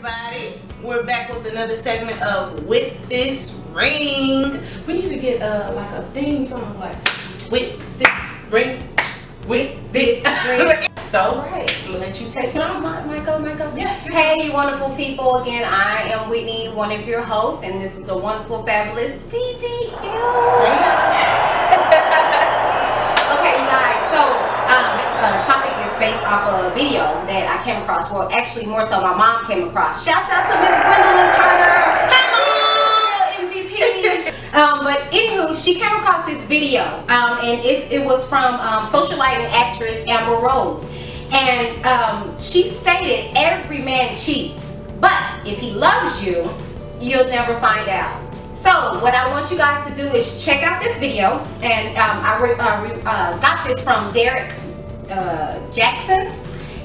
everybody. We're back with another segment of With This Ring. We need to get like a theme song like With This Ring, With This Ring. So, I'm gonna let you take it on. Michael. Yeah. Hey, wonderful people. Again, I am Whitney, one of your hosts, and this is a wonderful, fabulous DD Okay, you guys. So, this topic is based off of a video that I came across. Well, actually, more so, my mom came across. Shouts out to Miss Gwendolyn Turner. MVP. But anywho, she came across this video, and it was from socialite and actress Amber Rose. And she stated every man cheats, but if he loves you, you'll never find out. So what I want you guys to do is check out this video, and I got this from Derek Jackson.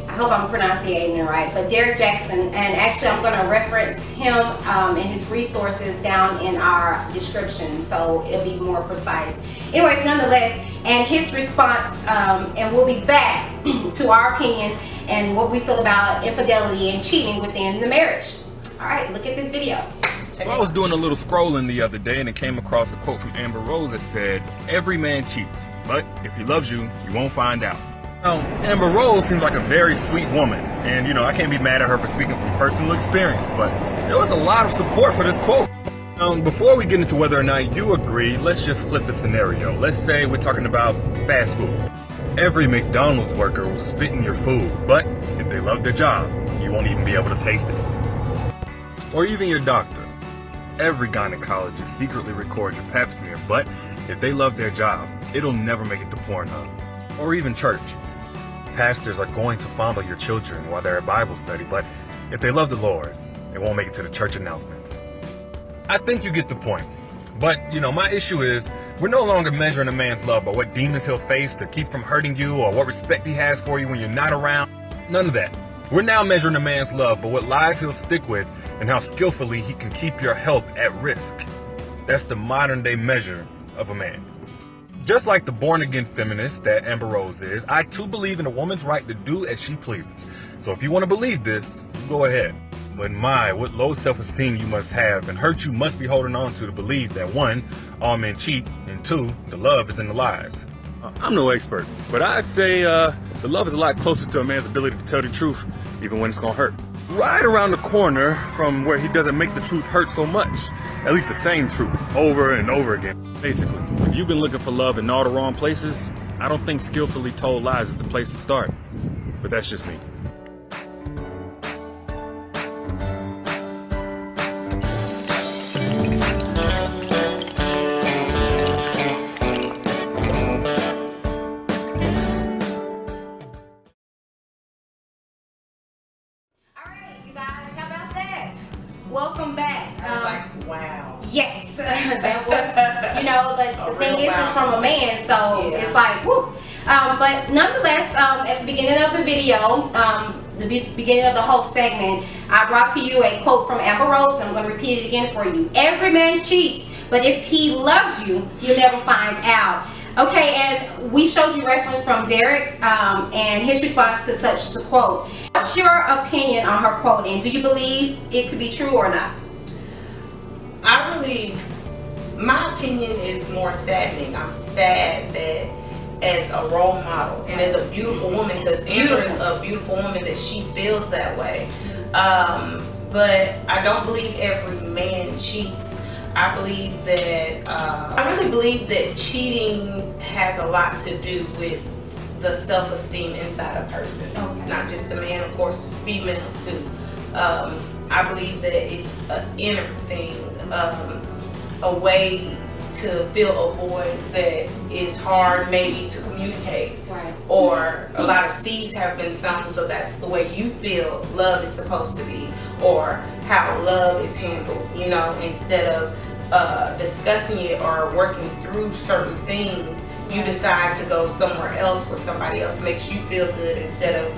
I hope I'm pronouncing it right, but Derek Jackson, and actually I'm going to reference him and his resources down in our description, so it'll be more precise. Anyways, nonetheless, and his response, and we'll be back to our opinion and what we feel about infidelity and cheating within the marriage. All right, look at this video. Well, I was doing a little scrolling the other day and it came across a quote from Amber Rose that said, "Every man cheats, but if he loves you, you won't find out." Now, Amber Rose seems like a very sweet woman, and I can't be mad at her for speaking from personal experience, but there was a lot of support for this quote. Before we get into whether or not you agree, let's just flip the scenario. Let's say we're talking about fast food. Every McDonald's worker will spit in your food, but if they love their job, you won't even be able to taste it. Or even your doctor. Every gynecologist secretly records your pap smear, but if they love their job, it'll never make it to Pornhub. Or even church. Pastors are going to fondle your children while they're at Bible study, but if they love the Lord, they won't make it to the church announcements. I think you get the point. But, my issue is, we're no longer measuring a man's love by what demons he'll face to keep from hurting you or what respect he has for you when you're not around. None of that. We're now measuring a man's love by what lies he'll stick with and how skillfully he can keep your health at risk. That's the modern day measure of a man. Just like the born-again feminist that Amber Rose is, I too believe in a woman's right to do as she pleases. So if you want to believe this, go ahead. But what low self-esteem you must have and hurt you must be holding on to believe that 1, all men cheat, and 2, the love is in the lies. I'm no expert, but I'd say the love is a lot closer to a man's ability to tell the truth, even when it's gonna hurt. Right around the corner from where he doesn't make the truth hurt so much. At least the same truth, over and over again. Basically, if you've been looking for love in all the wrong places, I don't think skillfully told lies is the place to start. But that's just me. Welcome back. I was like, wow. Yes, that was, but the thing is, it's from a man, so it's like, whoo. But nonetheless, at the beginning of the video, the beginning of the whole segment, I brought to you a quote from Amber Rose, and I'm going to repeat it again for you. Every man cheats, but if he loves you, you'll never find out. Okay, and we showed you reference from Derek and his response to such the quote. What's your opinion on her quote, and do you believe it to be true or not? My opinion is more saddening. I'm sad that as a role model and as a beautiful woman, because Amber is a beautiful woman, that she feels that way. But I don't believe every man cheats. I believe that, I really believe that cheating has a lot to do with the self-esteem inside a person. Okay. Not just the man, of course, females too. I believe that it's an inner thing, a way to fill a void that is hard maybe to communicate. Right. Or a lot of seeds have been sown, so that's the way you feel love is supposed to be, or how love is handled, instead of discussing it or working through certain things, you decide to go somewhere else where somebody else makes you feel good instead of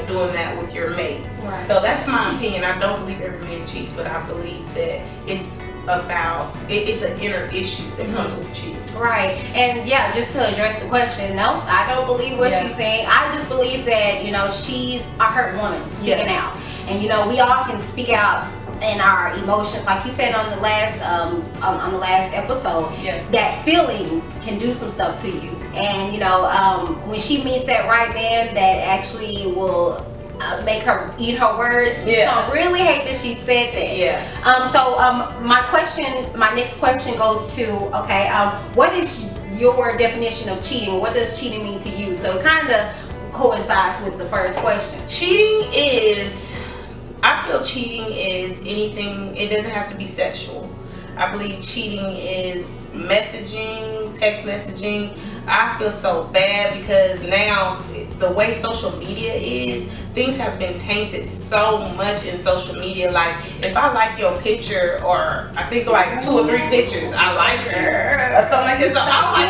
doing that with your mate. Right. So that's my opinion. I don't believe every man cheats, but I believe that it's an inner issue that comes with cheating. Right. And yeah, just to address the question, no, I don't believe what she's saying. I just believe that, she's a hurt woman speaking out. And you know, we all can speak out in our emotions, like you said on the last episode, Yeah. that feelings can do some stuff to you. And you know, when she meets that right man that actually will make her eat her words, she's gonna really hate that she said that. Yeah. So my next question goes to, okay, what is your definition of cheating? What does cheating mean to you? So it kind of coincides with the first question. Cheating is, I feel cheating is anything, it doesn't have to be sexual. I believe cheating is messaging, text messaging. I feel so bad because now the way social media is, things have been tainted so much in social media. Like if I like your picture, or I think like 2 or 3 pictures, I like her or something like that. So I'm like,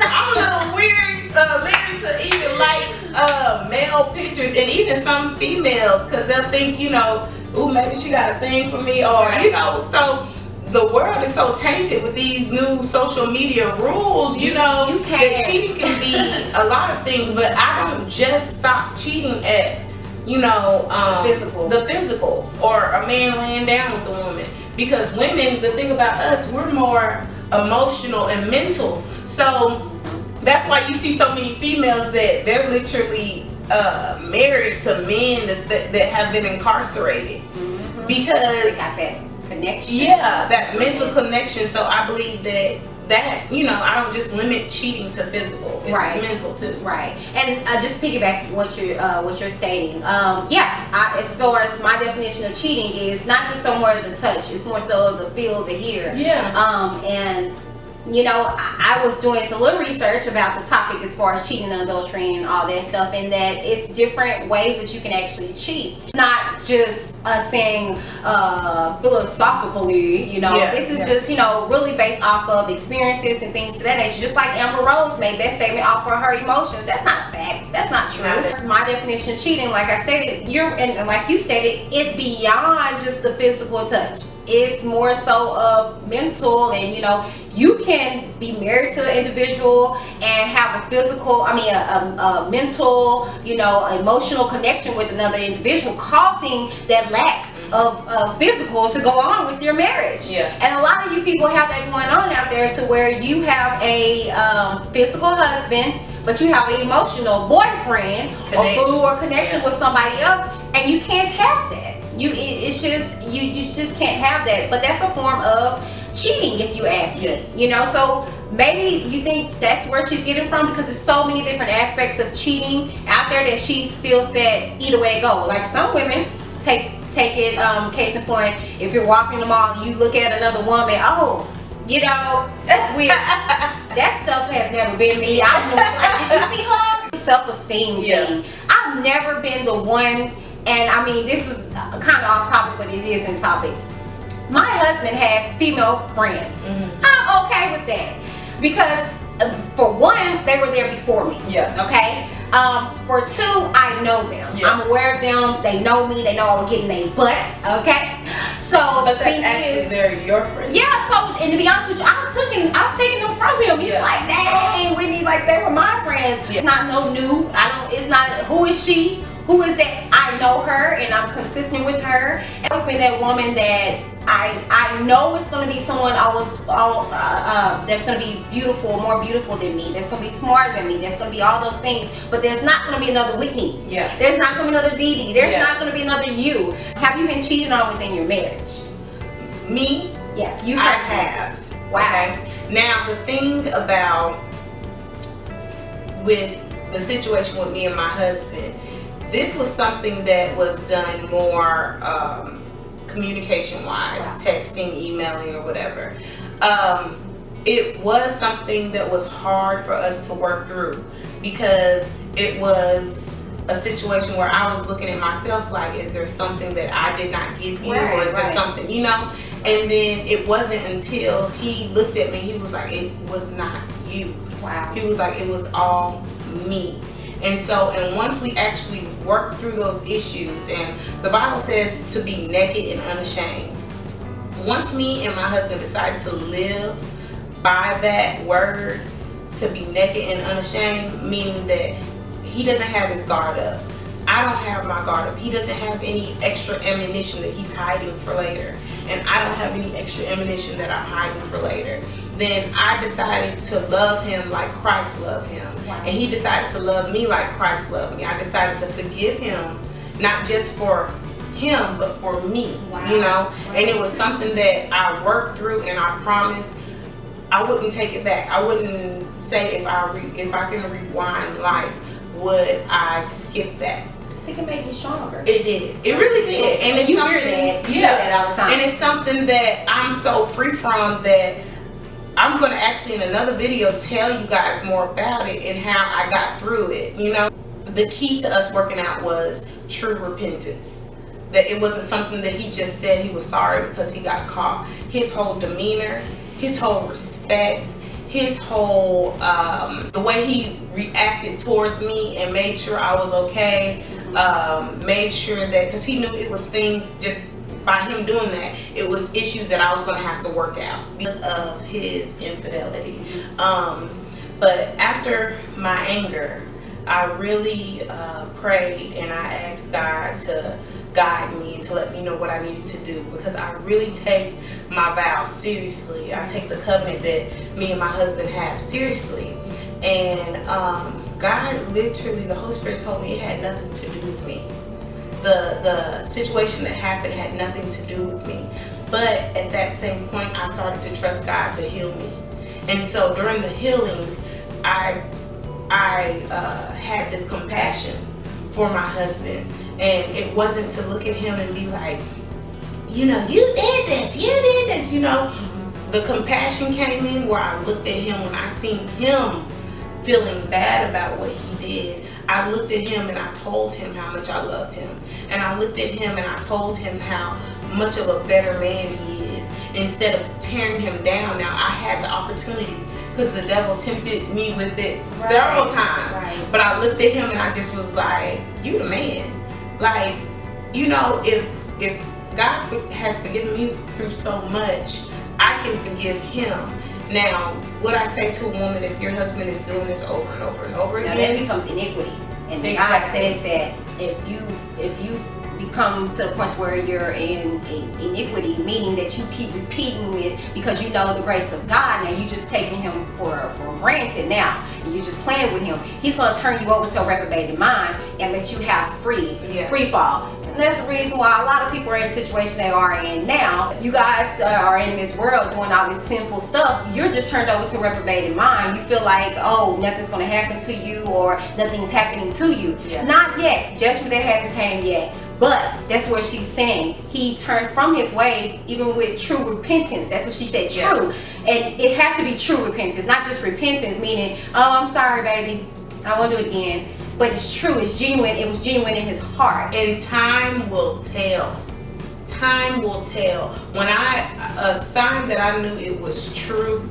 I'm a little weird lyric to even like male pictures, and even some females, because they'll think, you know, ooh, maybe she got a thing for me, or you know. So the world is so tainted with these new social media rules, you know, that cheating can be a lot of things, but I don't just stop cheating at, you know, the physical, or a man laying down with a woman. Because women, the thing about us, we're more emotional and mental. So that's why you see so many females that they're literally married to men that have been incarcerated. Because they got that connection. Yeah, that mental connection. So I believe that you know, I don't just limit cheating to physical. It's mental too. Right. And just piggyback what you're stating. As far as my definition of cheating is not just so more of the touch, it's more so the feel, the hear. Yeah. And you know, I was doing some little research about the topic as far as cheating and adultery and all that stuff, and that it's different ways that you can actually cheat. It's not just saying philosophically, you know, this is just, you know, really based off of experiences and things to that nature. Just like Amber Rose made that statement off of her emotions. That's not a fact. That's not true. My definition of cheating, like I stated, and like you stated, it's beyond just the physical touch. It's more so of mental, and you know, you can be married to an individual and have a physical, a mental, you know, emotional connection with another individual, causing that lack of physical to go on with your marriage. And a lot of you people have that going on out there, to where you have a physical husband, but you have an emotional boyfriend or connection with somebody else, and you can't have that. You just can't have that. But that's a form of cheating, if you ask me. You know, so maybe you think that's where she's getting from, because there's so many different aspects of cheating out there that she feels that either way it goes. Like some women take it, case in point, if you're walking the mall and you look at another woman, oh, you know, that stuff has never been me. I'm like, did you see her? Self-esteem thing. I've never been the one. And I mean, this is kind of off topic, but it is in topic. My husband has female friends. I'm okay with that, because for one, they were there before me. Okay. For two, I know them. I'm aware of them. They know me. They know I was getting their butt. Okay. So but the thing is, they're your friends. Yeah. So, and to be honest with you, I've taken them from him. He's like, dang, Whitney, like they were my friends. It's not no new. It's not who is she. Who is that? I know her and I'm consistent with her. And it's been that woman that I know it's going to be someone that's going to be beautiful, more beautiful than me. That's going to be smarter than me. That's going to be all those things. But there's not going to be another Whitney. There's not going to be another Dee Dee. There's not going to be another you. Have you been cheated on within your marriage? Me? Yes, you I have. Wow. Okay. Now the thing about with the situation with me and my husband, this was something that was done more communication wise, texting, emailing, or whatever. It was something that was hard for us to work through, because it was a situation where I was looking at myself like, is there something that I did not give you, or is there something, you know? And then it wasn't until he looked at me, he was like, it was not you. He was like, it was all me. And so, and once we actually work through those issues, and the Bible says to be naked and unashamed. Once me and my husband decided to live by that word, to be naked and unashamed, meaning that he doesn't have his guard up. I don't have my guard up. He doesn't have any extra ammunition that he's hiding for later. And I don't have any extra ammunition that I'm hiding for later. Then I decided to love him like Christ loved him. Wow. And he decided to love me like Christ loved me. I decided to forgive him, not just for him, but for me. Wow. You know? Wow. And it was something that I worked through, and I promised I wouldn't take it back. I wouldn't say if I can rewind life, would I skip that? It can make you stronger. It did. It really did. And it's you something, hear that. You hear that all the time. And it's something that I'm so free from that I'm going to actually in another video tell you guys more about it and how I got through it. You know, the key to us working out was true repentance. That it wasn't something that he just said he was sorry because he got caught. His whole demeanor, his whole respect, his whole the way he reacted towards me and made sure I was okay, made sure that, because he knew it was things, just by him doing that, it was issues that I was going to have to work out because of his infidelity. But after my anger, I really prayed and I asked God to guide me and to let me know what I needed to do, because I really take my vows seriously. I take the covenant that me and my husband have seriously. And God literally, the Holy Spirit told me it had nothing to do with me. The situation that happened had nothing to do with me. But at that same point, I started to trust God to heal me. And so during the healing, I had this compassion for my husband. And it wasn't to look at him and be like, you know, you did this, you know. The compassion came in where I looked at him when I seen him feeling bad about what he did. I looked at him and I told him how much I loved him. And I looked at him and I told him how much of a better man he is. Instead of tearing him down, now I had the opportunity, because the devil tempted me with it several times. Right. But I looked at him and I just was like, you the man. Like, you know, if God has forgiven me through so much, I can forgive him. Now, what I say to a woman, if your husband is doing this over and over and over Now again, that becomes iniquity. And God Exactly. says that if you become to a point where you're in iniquity, meaning that you keep repeating it because you know the grace of God, now you just taking him for granted now, and you're just playing with him, he's going to turn you over to a reprobated mind and let you have free fall. And that's the reason why a lot of people are in the situation they are in now. You guys are in this world doing all this sinful stuff. You're just turned over to a reprobated mind. You feel like, oh, nothing's going to happen to you, or nothing's happening to you. Yeah. Not yet. Judgment that hasn't came yet. But that's what she's saying. He turned from his ways, even with true repentance. That's what she said, true. And it has to be true repentance, not just repentance, meaning, oh, I'm sorry, baby, I won't do it again. But it's true, it's genuine. It was genuine in his heart. and time will tell. Time will tell. When a sign that I knew it was true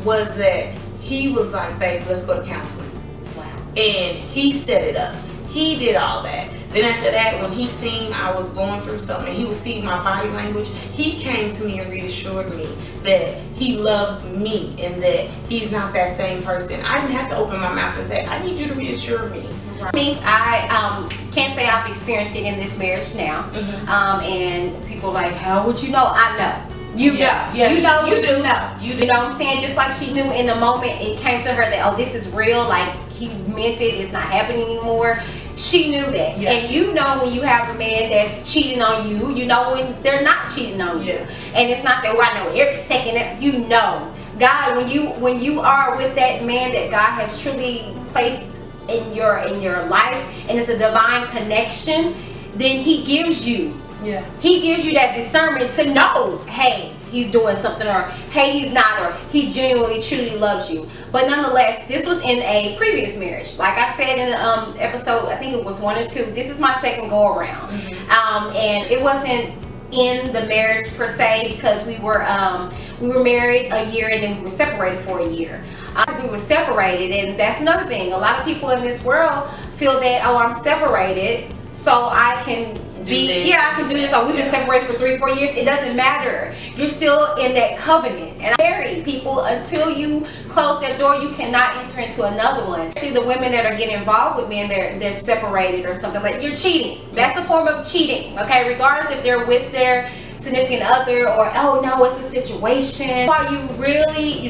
was that he was like, babe, let's go to counseling. Wow. And he set it up. He did all that. Then after that, when he seen I was going through something, he would see my body language, he came to me and reassured me that he loves me and that he's not that same person. I didn't have to open my mouth and say, I need you to reassure me. Me, I can't say I've experienced it in this marriage now. And people are like, how would you know? I know. You know. Yeah. You know. You You do. know. You do. You know what I'm saying? Just like she knew in the moment it came to her that, oh, this is real. Like, he meant it. It's not happening anymore. She knew that. Yeah. And you know when you have a man that's cheating on you, you know when they're not cheating on you. Yeah. And it's not that I know every second that you know. God, when you are with that man that God has truly placed in your life, and it's a divine connection, then he gives you that discernment to know, hey, he's doing something, or hey, he's not, or he genuinely truly loves you. But nonetheless, this was in a previous marriage. Like I said in episode, I think it was 1 or 2, this is my second go around. And it wasn't in the marriage per se, because we were married a year and then we were separated for a year. We were separated, and that's another thing. A lot of people in this world feel that, oh, I'm separated, so I can I can do this, or we've been separated for 3-4 years. It doesn't matter. You're still in that covenant. And married people, until you close that door, you cannot enter into another one. See, the women that are getting involved with men, they're separated or something, like, you're cheating. That's a form of cheating, okay? Regardless if they're with their significant other or, oh no, it's a situation. That's why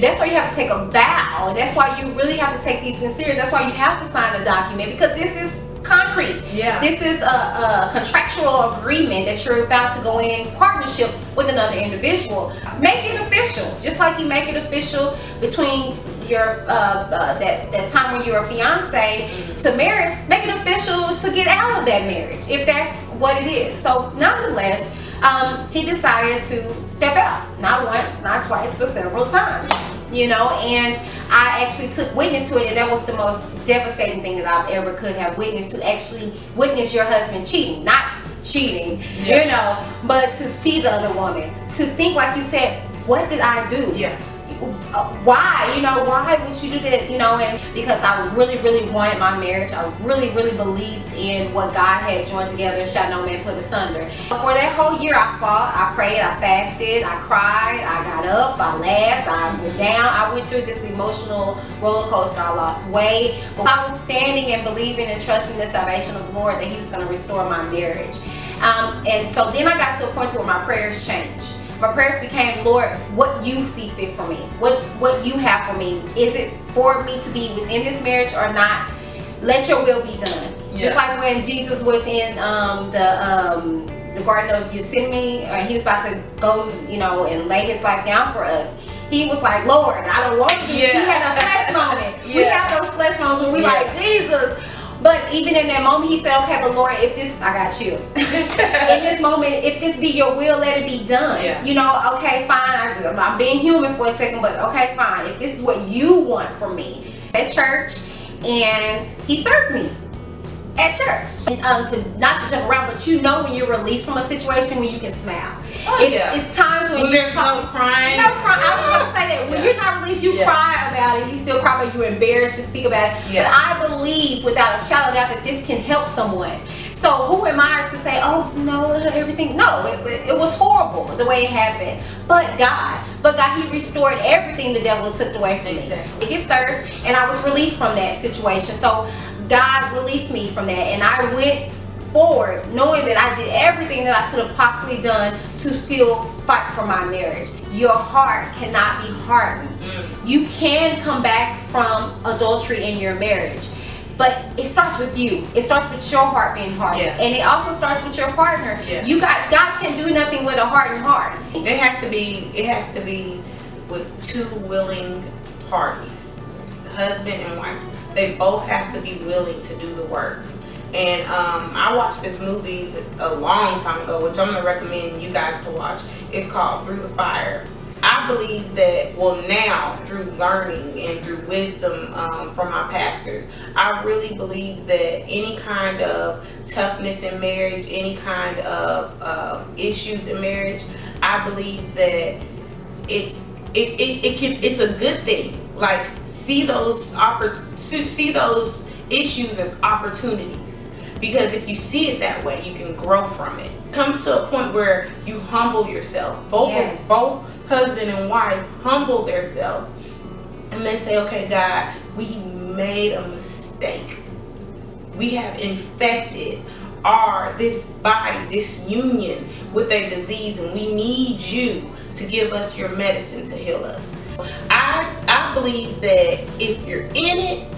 that's why you have to take a vow. That's why you really have to take these things serious. That's why you have to sign a document, because this is concrete. Yeah. This is a contractual agreement that you're about to go in partnership with another individual. Make it official, just like you make it official between your that time when you're a fiance to marriage. Make it official to get out of that marriage, if that's what it is. So nonetheless, he decided to step out, not once, not twice, but several times, you know. And I actually took witness to it, and that was the most devastating thing that I've ever could have witnessed, to actually witness your husband cheating, not cheating, you know, but to see the other woman, to think, like you said, what did I do? Yeah. Why, you know, why would you do that, you know? And because I really wanted my marriage. I really believed in what God had joined together, shall no man put asunder. For that whole year, I fought, I prayed, I fasted, I cried, I got up, I laughed, I was down. I went through this emotional roller coaster. I lost weight, but I was standing and believing and trusting the salvation of the Lord, that he was going to restore my marriage. And so then I got to a point where my prayers changed. My prayers became, Lord, what you see fit for me, what you have for me. Is it for me to be within this marriage or not? Let your will be done. Yeah. Just like when Jesus was in the Garden of Gethsemane, he was about to go, you know, and lay his life down for us. He was like, Lord, I don't want to do this. He had a flesh moment. We have those flesh moments when we like, Jesus. But even in that moment, he said, okay, but Lord, if this, I got chills. In this moment, if this be your will, let it be done. Yeah. You know, okay, fine. I'm being human for a second, but okay, fine. If this is what you want from me. At church, and he served me at church. And not to jump around, but you know when you're released from a situation, when you can smile. Oh, it's times when there's no crying. No crying. I was going to say that. When you're not released, you cry about it. You still cry, but you're embarrassed to speak about it. But I believe without a shadow of doubt that this can help someone. So who am I to say, oh no, everything? No, it was horrible the way it happened. But God, he restored everything the devil took away from me. It gets served, and I was released from that situation. So God released me from that, and I went forward knowing that I did everything that I could have possibly done to still fight for my marriage. Your heart cannot be hardened. You can come back from adultery in your marriage, but it starts with you. It starts with your heart being hardened, and it also starts with your partner. You guys, God can do nothing with a hardened heart. It has to be with two willing parties, husband and wife. They both have to be willing to do the work. And I watched this movie a long time ago, which I'm going to recommend you guys to watch. It's called Through the Fire. I believe that, well, now through learning and through wisdom from my pastors, I really believe that any kind of toughness in marriage, any kind of issues in marriage, I believe that it's a good thing. Like, see those issues as opportunities. Because if you see it that way, you can grow from it. It comes to a point where you humble yourself. Both husband and wife humble themselves, and they say, okay, God, we made a mistake. We have infected this body, this union with a disease, and we need you to give us your medicine to heal us. I believe that if you're in it,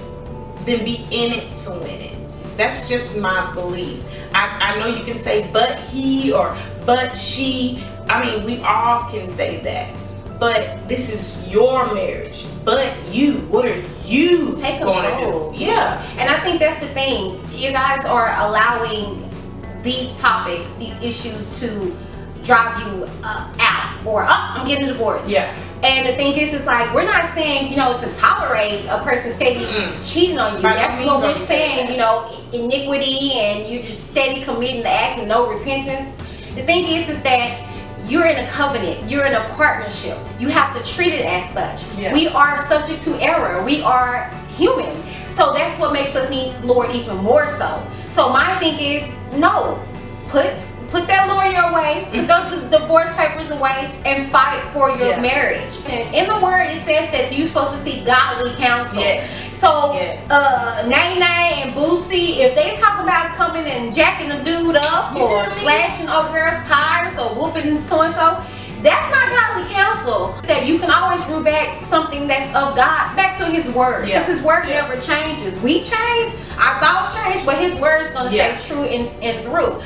then be in it to win it. That's just my belief. I know you can say, but he or but she. I mean, we all can say that. But this is your marriage. But you, what are you going to do? Yeah. And I think that's the thing. You guys are allowing these topics, these issues to drive you out, or I'm getting a divorce. Yeah. And the thing is, it's like, we're not saying, you know, to tolerate a person steady cheating on you. That's what we're saying, you know, iniquity, and you're just steady committing the act and no repentance. The thing is that you're in a covenant, you're in a partnership. You have to treat it as such. Yeah. We are subject to error. We are human. So that's what makes us need Lord even more so. So my thing is, no. put that lawyer away, put those divorce papers away, and fight for your marriage. And in the word, it says that you're supposed to seek godly counsel. So, Nay Nay and Boosie, if they talk about coming and jacking a dude up or slashing a girl's tires or whooping so-and-so, that's not godly counsel. That you can always root back something that's of God back to His word, because His word never changes. We change, our thoughts change, but His word is going to stay true and through.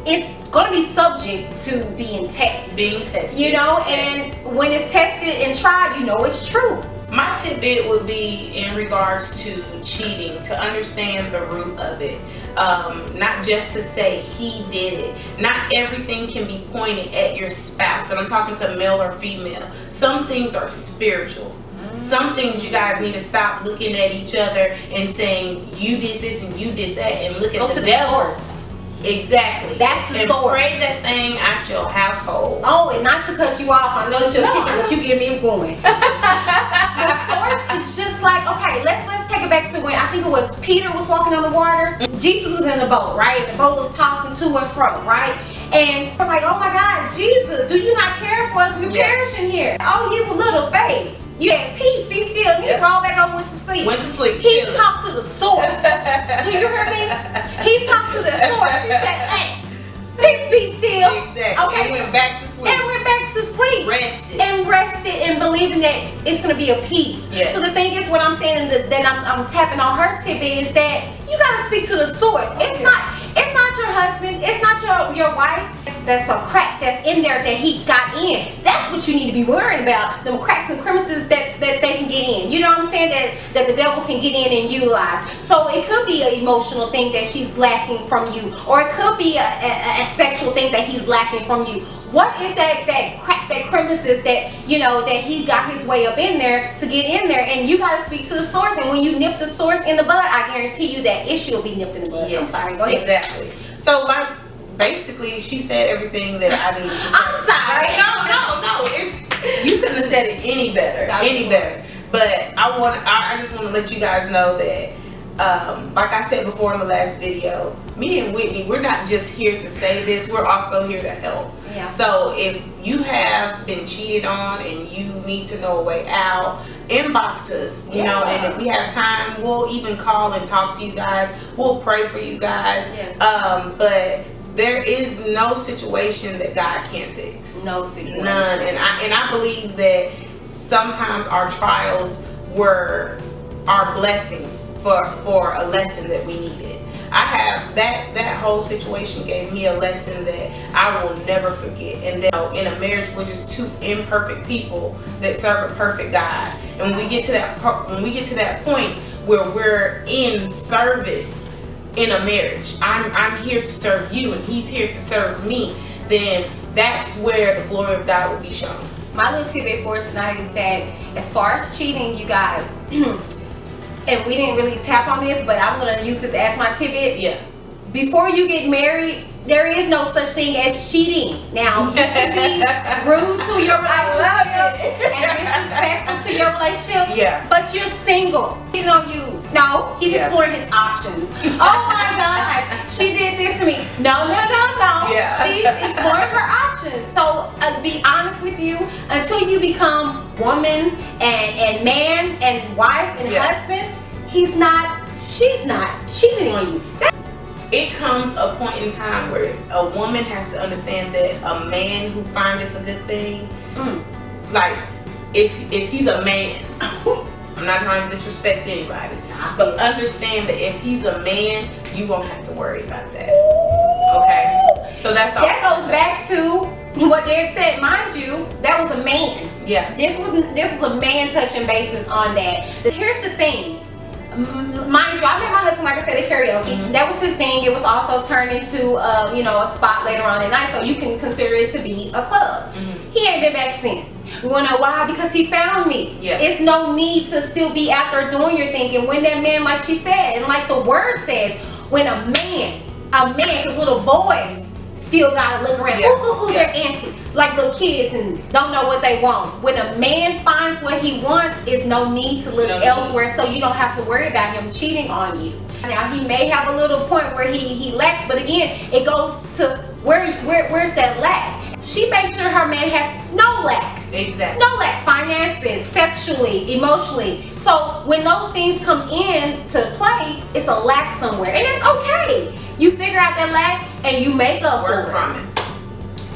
It's going to be subject to being tested. You know, and when it's tested and tried, you know it's true. My tidbit would be in regards to cheating, to understand the root of it. Not just to say he did it. Not everything can be pointed at your spouse. And I'm talking to male or female. Some things are spiritual. Some things you guys need to stop looking at each other and saying, you did this and you did that, and look at the devil. Exactly. That's the and source. Pray that thing out your household. Oh, and not to cut you off, I know it's your ticket, but you get me going. The source is just like, okay, let's take it back to when I think it was Peter was walking on the water. Jesus was in the boat, right? The boat was tossing to and fro, right? And we're like, oh my God, Jesus, do you not care for us? We're perishing here. Oh, you little faith. You had peace, be still. He rolled back over, went to sleep. He talked to the source. Do you hear me? He talked to the source. He said, hey, peace, be still. Okay. And went back to sleep. Rested and believing that it's going to be a peace. So the thing is, what I'm saying, that I'm tapping on her tidbit, is that you got to speak to the source. It's not your husband. It's not your wife. That's a crack that's in there that he got in. That's what you need to be worrying about. Them cracks and crevices that they can get in. You know what I'm saying? That the devil can get in and utilize. So it could be an emotional thing that she's lacking from you, or it could be a sexual thing that he's lacking from you. What is that crack, that crevices that, you know, that he got his way up in there to get in there? And you got to speak to the source. And when you nip the source in the bud, I guarantee you that issue will be nipped in the bud. I'm sorry. Go ahead. Exactly. So like, basically, she said everything that I needed to say. I'm sorry. No. You couldn't have said it any better. But I just want to let you guys know that, like I said before in the last video, me and Whitney, we're not just here to say this. We're also here to help. So if you have been cheated on and you need to know a way out, inbox us, you know, and if we have time, we'll even call and talk to you guys. We'll pray for you guys. But there is no situation that God can't fix. No situation. None. And I believe that sometimes our trials were our blessings for a lesson that we needed. I have that whole situation gave me a lesson that I will never forget. And then in a marriage, we're just two imperfect people that serve a perfect God. And when we get to that point where we're in service in a marriage, I'm here to serve you and he's here to serve me, then that's where the glory of God will be shown. My little tidbit for us tonight is that as far as cheating, you guys, and we didn't really tap on this, but I'm going to use this as my tidbit. Before you get married, there is no such thing as cheating. Now, you can be rude to your relationship and disrespectful to your relationship, but you're single. You know, he's exploring his options. Oh my God, she did this to me. No. She's exploring her options. So, be honest with you, until you become woman and man and wife and husband, she's not cheating on you. It comes a point in time where a woman has to understand that a man who finds this a good thing, like if he's a man, I'm not trying to disrespect anybody, but understand that if he's a man, you won't have to worry about that. Okay? So that's all. That goes back to what Derek said. Mind you, that was a man. This was a man touching basis on that. Here's the thing. Mind you, I met my husband, like I said, at karaoke. That was his thing. It was also turned into a spot later on at night, so you can consider it to be a club. He ain't been back since. We want to know why? Because he found me. It's no need to still be out there doing your thing. And when that man, like she said, and like the word says, when a man, because little boys still gotta look around, they're antsy, like little kids, and don't know what they want. When a man finds what he wants, is no need to look elsewhere, so you don't have to worry about him cheating on you. Now he may have a little point where he lacks, but again, it goes to where's that lack? She makes sure her man has no lack. Exactly. No lack, finances, sexually, emotionally. So when those things come in to play, it's a lack somewhere, and it's okay. You figure out that lack and you make up Work for from it. it.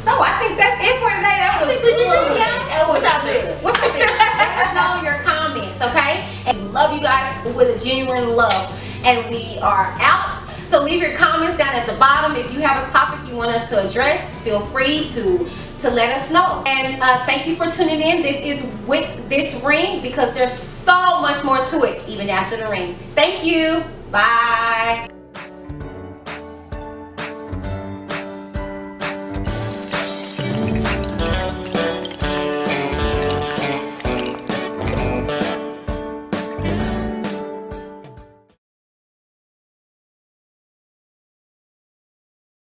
So I think that's it for today. That was good. That was good. What you think? Let us know in your comments, okay? And we love you guys with a genuine love. And we are out. So leave your comments down at the bottom. If you have a topic you want us to address, feel free to let us know. And thank you for tuning in. This is with this ring, because there's so much more to it even after the ring. Thank you. Bye.